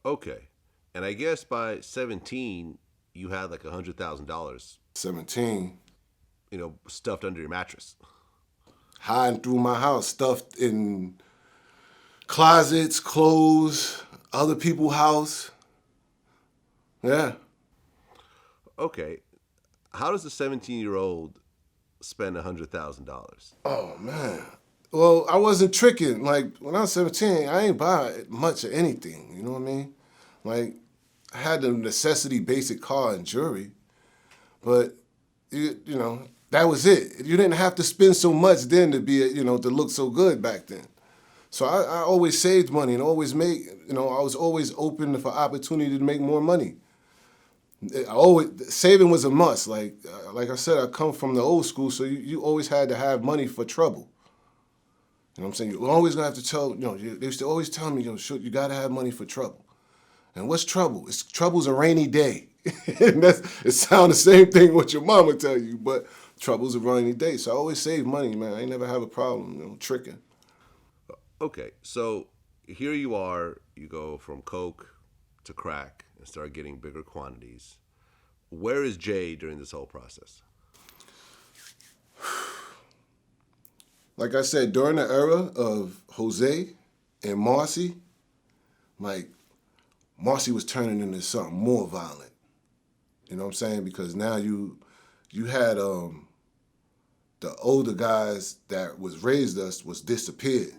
Okay. And I guess by 17, you had like $100,000, 17, stuffed under your mattress. hiding through my house, stuffed in closets, clothes, other people's house. Yeah. Okay. How does a 17-year-old spend $100,000? Oh man. Well, I wasn't tricking. Like when I was 17, I ain't buy much of anything. You know what I mean? Like I had the necessity basic car and jewelry, but that was it. You didn't have to spend so much then to be to look so good back then. So I always saved money and always made I was always open for opportunity to make more money. I always saving was a must. Like I said, I come from the old school, so you always had to have money for trouble. You know what I'm saying? You're always gonna have to tell. They used to always tell me, you gotta have money for trouble. And what's trouble? Trouble's a rainy day. And it sounds the same thing what your mama tell you, but trouble's a rainy day. So I always save money, man. I ain't never have a problem, tricking. Okay. So here you are, you go from coke to crack and start getting bigger quantities. Where is Jay during this whole process? Like I said, during the era of Jose and Marcy, like Marcy was turning into something more violent. You know what I'm saying? Because now you had the older guys that was raised us was disappeared.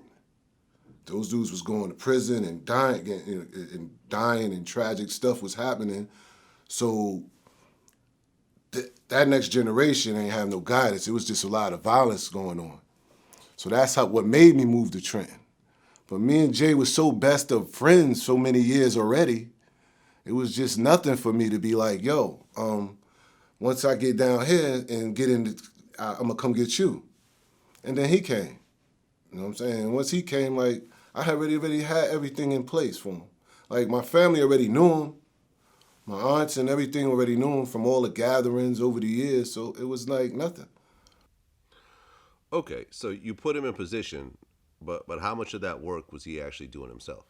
Those dudes was going to prison and dying and tragic stuff was happening. So that next generation ain't have no guidance. It was just a lot of violence going on. So that's what made me move to Trenton. But me and Jay was so best of friends so many years already. It was just nothing for me to be like, yo, once I get down here and get into, I'm gonna come get you. And then he came. You know what I'm saying? And once he came, like, I had already had everything in place for him. Like, my family already knew him. My aunts and everything already knew him from all the gatherings over the years, so it was like nothing. Okay, so you put him in position, but how much of that work was he actually doing himself?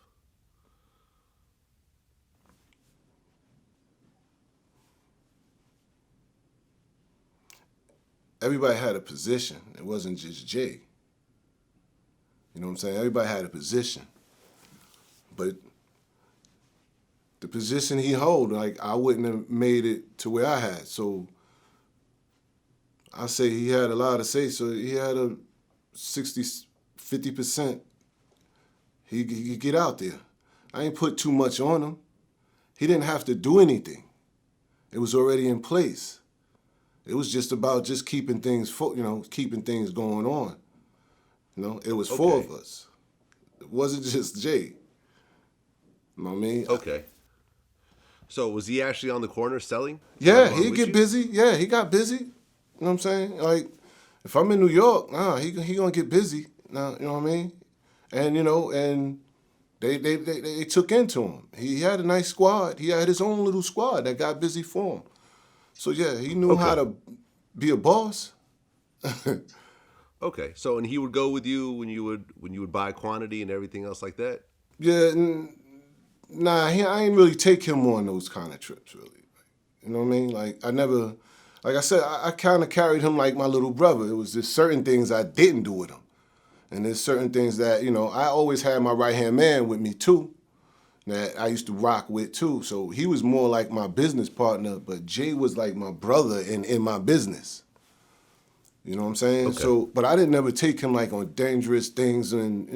Everybody had a position. It wasn't just Jay. You know what I'm saying? Everybody had a position. But the position he hold, like, I wouldn't have made it to where I had. So I say he had a lot to say. So he had a 60, 50%. He could get out there. I ain't put too much on him. He didn't have to do anything. It was already in place. It was just about just keeping things, keeping things going on. It was four Okay, of us. It wasn't just Jay. You know what I mean? okay. So was he actually on the corner selling Yeah, along he'd with get you? busy. Yeah, he got busy. You know what I'm saying? Like, if I'm in New York, he gonna get busy. Nah, you know what I mean? And and they took into him. He had a nice squad. He had his own little squad that got busy for him. So yeah, he knew how Okay, to be a boss. okay. So and he would go with you when you would buy quantity and everything else like that. Yeah, nah, I ain't really take him on those kind of trips, really. You know what I mean? Like, I never, like I said, I kind of carried him like my little brother. It was just certain things I didn't do with him. And there's certain things that, I always had my right-hand man with me, too, that I used to rock with, too. So he was more like my business partner, but Jay was like my brother in my business. You know what I'm saying? Okay, So, but I didn't ever take him like on dangerous things and,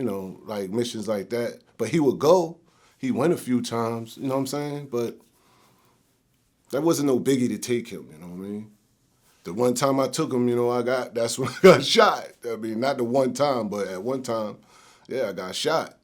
like missions like that. But he would go. He went a few times, you know what I'm saying? But that wasn't no biggie to take him, you know what I mean? The one time I took him, that's when I got shot. I mean, not the one time, but at one time, yeah, I got shot.